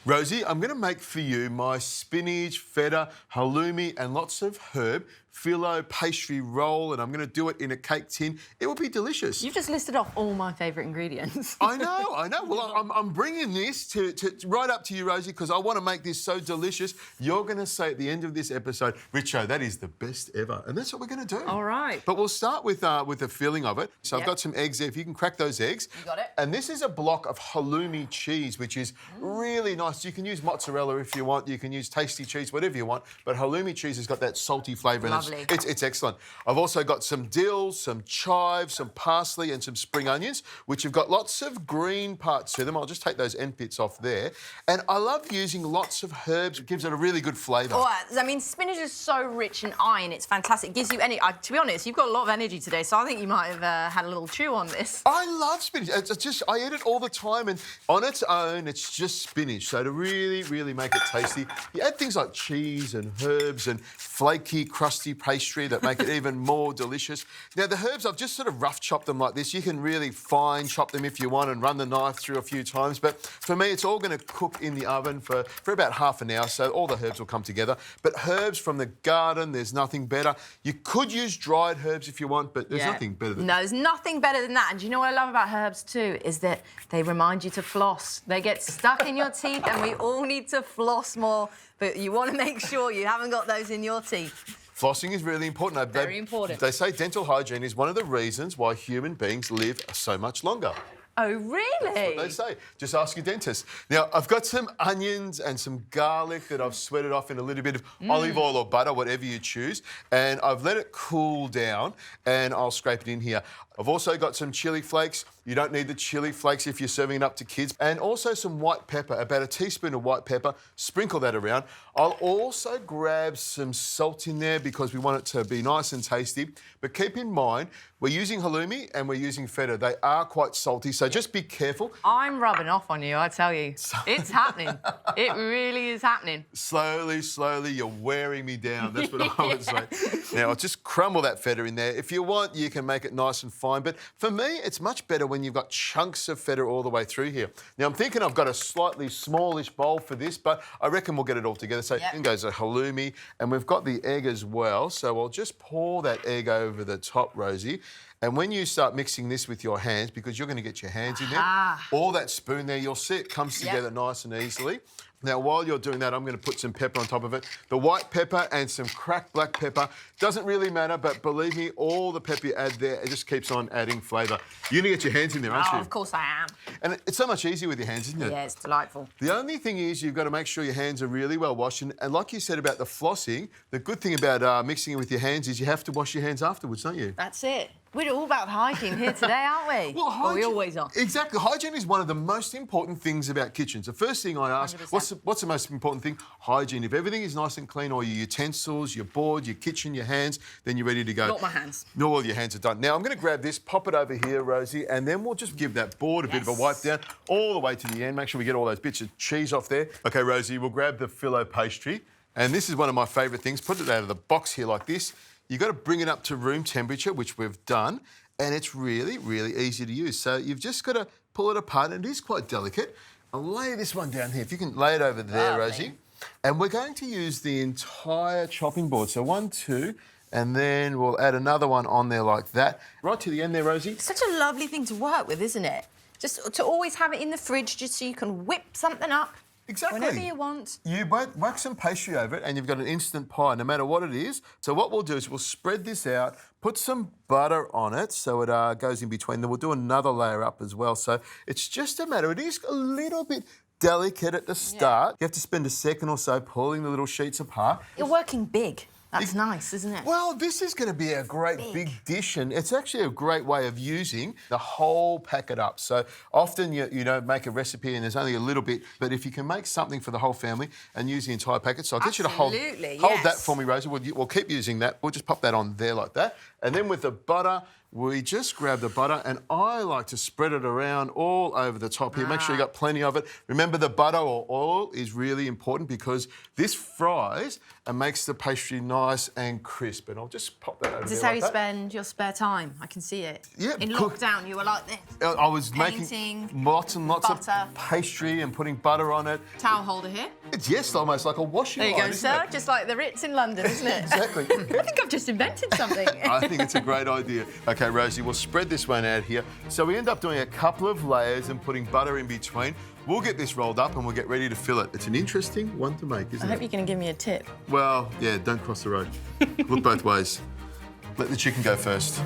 Rosie, I'm going to make for you my spinach, feta, halloumi and lots of herb phyllo pastry roll, and I'm going to do it in a cake tin. It will be delicious. You've just listed off all my favourite ingredients. I know. Well, I'm bringing this to right up to you, Rosie, because I want to make this so delicious. You're going to say at the end of this episode, Richo, that is the best ever. And that's what we're going to do. All right. But we'll start with the filling of it. So I've got some eggs there. If you can crack those eggs. You got it. And this is a block of halloumi cheese, which is really nice. You can use mozzarella if you want. You can use tasty cheese, whatever you want. But halloumi cheese has got that salty flavour. Lovely. And it's excellent. I've also got some dill, some chives, some parsley and some spring onions, which have got lots of green parts to them. I'll just take those end bits off there. And I love using lots of herbs. It gives it a really good flavour. Oh, I mean, spinach is so rich in iron. It's fantastic. It gives you any... to be honest, you've got a lot of energy today, so I think you might have had a little chew on this. I love spinach. It's just, I eat it all the time, and on its own, it's just spinach. So to really, really make it tasty, you add things like cheese and herbs and flaky, crusty pastry that make it even more delicious. Now, the herbs, I've just sort of rough chopped them like this. You can really fine chop them if you want and run the knife through a few times. But for me, it's all going to cook in the oven for about half an hour, so all the herbs will come together. But herbs from the garden, there's nothing better. You could use dried herbs if you want, but there's nothing better than that. No, there's nothing better than that. And do you know what I love about herbs too? Is that they remind you to floss. They get stuck in your teeth, and we all need to floss more. But you want to make sure you haven't got those in your teeth. Flossing is really important. Very important. They say dental hygiene is one of the reasons why human beings live so much longer. Oh, really? That's what they say. Just ask your dentist. Now, I've got some onions and some garlic that I've sweated off in a little bit of olive oil or butter, whatever you choose, and I've let it cool down, and I'll scrape it in here. I've also got some chilli flakes. You don't need the chilli flakes if you're serving it up to kids. And also some white pepper, about a teaspoon of white pepper. Sprinkle that around. I'll also grab some salt in there because we want it to be nice and tasty. But keep in mind, we're using halloumi and we're using feta. They are quite salty, so just be careful. I'm rubbing off on you, I tell you. It's happening. It really is happening. Slowly, slowly, you're wearing me down. That's what I would say. Now, I'll just crumble that feta in there. If you want, you can make it nice and fine. But for me, it's much better when you've got chunks of feta all the way through here. Now, I'm thinking I've got a slightly smallish bowl for this, but I reckon we'll get it all together. So in goes a halloumi, and we've got the egg as well. So I'll just pour that egg over the top, Rosie. And when you start mixing this with your hands, because you're going to get your hands in there, all that spoon there, you'll see it comes together nice and easily. Now, while you're doing that, I'm going to put some pepper on top of it. The white pepper and some cracked black pepper. Doesn't really matter, but believe me, all the pepper you add there, it just keeps on adding flavour. You're going to get your hands in there, aren't you? Of course I am. And it's so much easier with your hands, isn't it? Yeah, it's delightful. The only thing is you've got to make sure your hands are really well washed. And like you said about the flossing, the good thing about mixing it with your hands is you have to wash your hands afterwards, don't you? That's it. We're all about hygiene here today, aren't we? Well, hygiene, we always are. Exactly. Hygiene is one of the most important things about kitchens. The first thing I ask, what's the most important thing? Hygiene. If everything is nice and clean, all your utensils, your board, your kitchen, your hands, then you're ready to go. Not my hands. No, all your hands are done. Now, I'm going to grab this, pop it over here, Rosie, and then we'll just give that board a bit of a wipe down all the way to the end. Make sure we get all those bits of cheese off there. OK, Rosie, we'll grab the phyllo pastry. And this is one of my favourite things. Put it out of the box here like this. You've got to bring it up to room temperature, which we've done. And it's really, really easy to use. So you've just got to pull it apart, and it is quite delicate. I'll lay this one down here. If you can lay it over there, Rosie. And we're going to use the entire chopping board. So 1, 2, and then we'll add another one on there like that. Right to the end there, Rosie. It's such a lovely thing to work with, isn't it? Just to always have it in the fridge just so you can whip something up. Exactly. Whenever you want. You whack some pastry over it and you've got an instant pie, no matter what it is. So what we'll do is we'll spread this out, put some butter on it so it goes in between. Then we'll do another layer up as well. So it's just a matter. It is a little bit delicate at the start. You have to spend a second or so pulling the little sheets apart. You're working big. That's nice, isn't it? Well, this is going to be a great big dish, and it's actually a great way of using the whole packet up. So often you know, make a recipe and there's only a little bit, but if you can make something for the whole family and use the entire packet, so I'll get you to hold that for me, Rosie. We'll keep using that. We'll just pop that on there like that. And then with the butter, we just grab the butter, and I like to spread it around all over the top here. Make sure you got plenty of it. Remember, the butter or oil is really important because this fries and makes the pastry nice and crisp. And I'll just pop that over there. Is this how you spend your spare time? I can see it. Yeah. In lockdown, you were like this. I was Painting, making lots and lots butter. of pastry and putting butter on it. Towel holder here. It's, yes, almost like a washing line. There you go, sir. Just like the Ritz in London, isn't it? Exactly. I think I've just invented something. I think it's a great idea. OK, Rosie, we'll spread this one out here. So we end up doing a couple of layers and putting butter in between. We'll get this rolled up and we'll get ready to fill it. It's an interesting one to make, isn't it? I hope you're going to give me a tip. Well, yeah, don't cross the road. Look both ways. Let the chicken go first.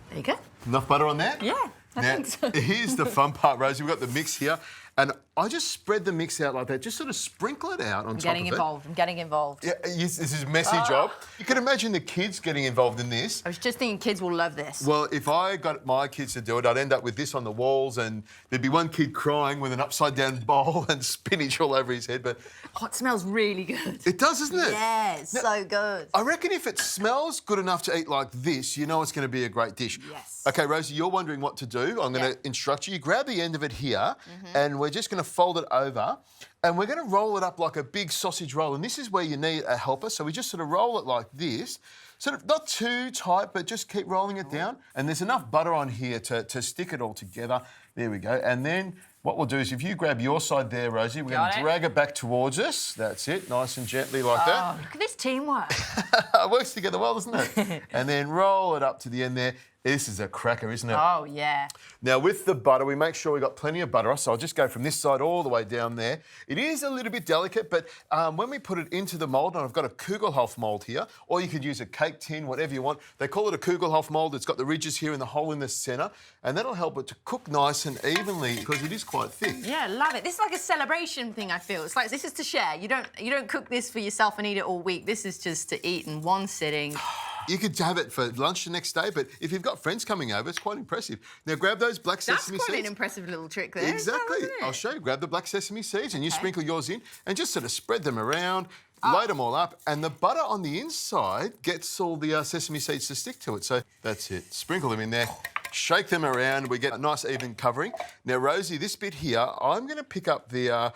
There you go. Enough butter on there? Yeah, I think so. Here's the fun part, Rosie. We've got the mix here, and I just spread the mix out like that, just sort of sprinkle it out on top of it. I'm getting involved. Yeah, this is a messy job. You can imagine the kids getting involved in this. I was just thinking kids will love this. Well, if I got my kids to do it, I'd end up with this on the walls, and there'd be one kid crying with an upside-down bowl and spinach all over his head, but... Oh, it smells really good. It does, doesn't it? Yeah, it's so good. I reckon if it smells good enough to eat like this, you know it's going to be a great dish. Yes. OK, Rosie, you're wondering what to do. I'm going to instruct you. You grab the end of it here, and we're just going to fold it over, and we're going to roll it up like a big sausage roll. And this is where you need a helper. So we just sort of roll it like this. Sort of not too tight, but just keep rolling it down. And there's enough butter on here to stick it all together. There we go. And then what we'll do is if you grab your side there, Rosie, we're going to drag it back towards us. That's it, nice and gently like that. Oh, look at this teamwork. It works together well, doesn't it? And then roll it up to the end there. This is a cracker, isn't it? Oh, yeah. Now, with the butter, we make sure we've got plenty of butter, so I'll just go from this side all the way down there. It is a little bit delicate, but when we put it into the mould, and I've got a Kugelhof mould here, or you could use a cake tin, whatever you want. They call it a Kugelhof mould. It's got the ridges here and the hole in the centre, and that'll help it to cook nice and evenly because it is quite thick. Yeah, love it. This is like a celebration thing, I feel. It's like this is to share. You don't cook this for yourself and eat it all week. This is just to eat in one sitting. You could have it for lunch the next day, but if you've got friends coming over, it's quite impressive. Now, grab those black sesame seeds. That's quite an impressive little trick there. Exactly. Isn't it? I'll show you. Grab the black sesame seeds and you sprinkle yours in and just sort of spread them around, load them all up, and the butter on the inside gets all the sesame seeds to stick to it. So that's it. Sprinkle them in there. Shake them around. We get a nice even covering. Now, Rosie, this bit here, I'm going to pick up the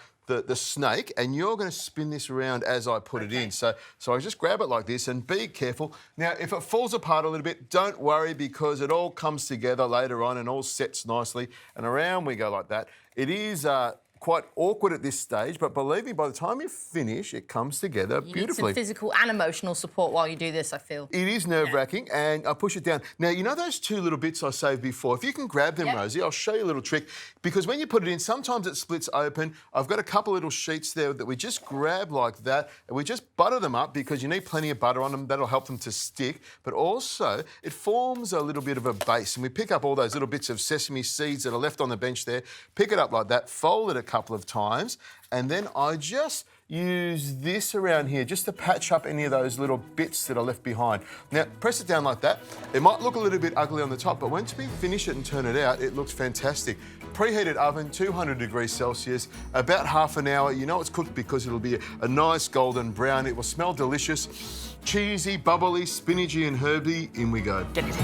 snake, and you're going to spin this around as I put it in. So I just grab it like this and be careful. Now, if it falls apart a little bit, don't worry because it all comes together later on and all sets nicely. And around we go like that. It is quite awkward at this stage, but believe me, by the time you finish, it comes together beautifully. You need some physical and emotional support while you do this, I feel. It is nerve-wracking, and I push it down. Now, you know those two little bits I saved before? If you can grab them, Rosie, I'll show you a little trick, because when you put it in, sometimes it splits open. I've got a couple little sheets there that we just grab like that, and we just butter them up because you need plenty of butter on them. That'll help them to stick, but also it forms a little bit of a base, and we pick up all those little bits of sesame seeds that are left on the bench there, pick it up like that, fold it a couple of times, and then I just use this around here just to patch up any of those little bits that are left behind. Now, press it down like that. It might look a little bit ugly on the top, but once we finish it and turn it out, it looks fantastic. Preheated oven, 200 degrees Celsius, about half an hour. You know it's cooked because it'll be a nice golden brown. It will smell delicious, cheesy, bubbly, spinachy and herby. In we go. Get it.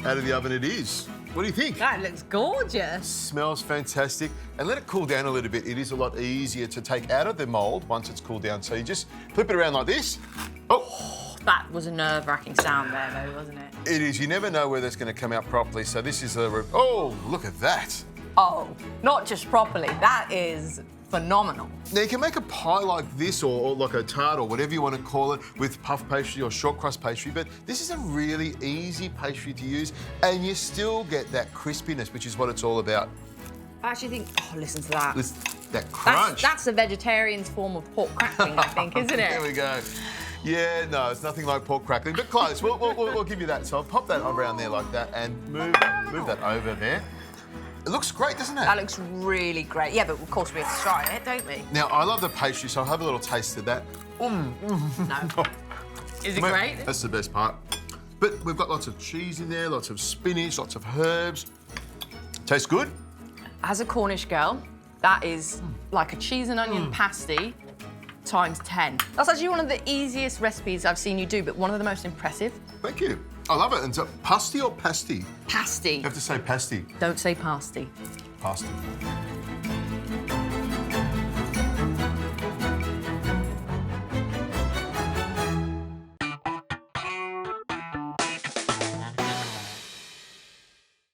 Out of the oven it is. What do you think? That looks gorgeous. Smells fantastic. And let it cool down a little bit. It is a lot easier to take out of the mould once it's cooled down. So you just flip it around like this. Oh! That was a nerve-wracking sound there, though, wasn't it? It is. You never know whether it's going to come out properly. So this is a... Oh, look at that. Oh, not just properly. That is phenomenal. Now, you can make a pie like this or like a tart or whatever you want to call it with puff pastry or short crust pastry, but this is a really easy pastry to use and you still get that crispiness, which is what it's all about. I actually think... Oh, listen to that. That crunch. That's a vegetarian's form of pork crackling, I think, isn't it? There we go. Yeah, no, it's nothing like pork crackling, but close. We'll give you that. So I'll pop that around there like that and move that over there. It looks great, doesn't it? That looks really great. Yeah, but of course we have to try it, don't we? Now, I love the pastry, so I'll have a little taste of that. No. Is it great? That's the best part. But we've got lots of cheese in there, lots of spinach, lots of herbs. Tastes good? As a Cornish girl, that is like a cheese and onion pasty times 10. That's actually one of the easiest recipes I've seen you do, but one of the most impressive. Thank you. I love it. And so, pasty or pasty? Pasty. You have to say pasty. Don't say pasty. Pasty.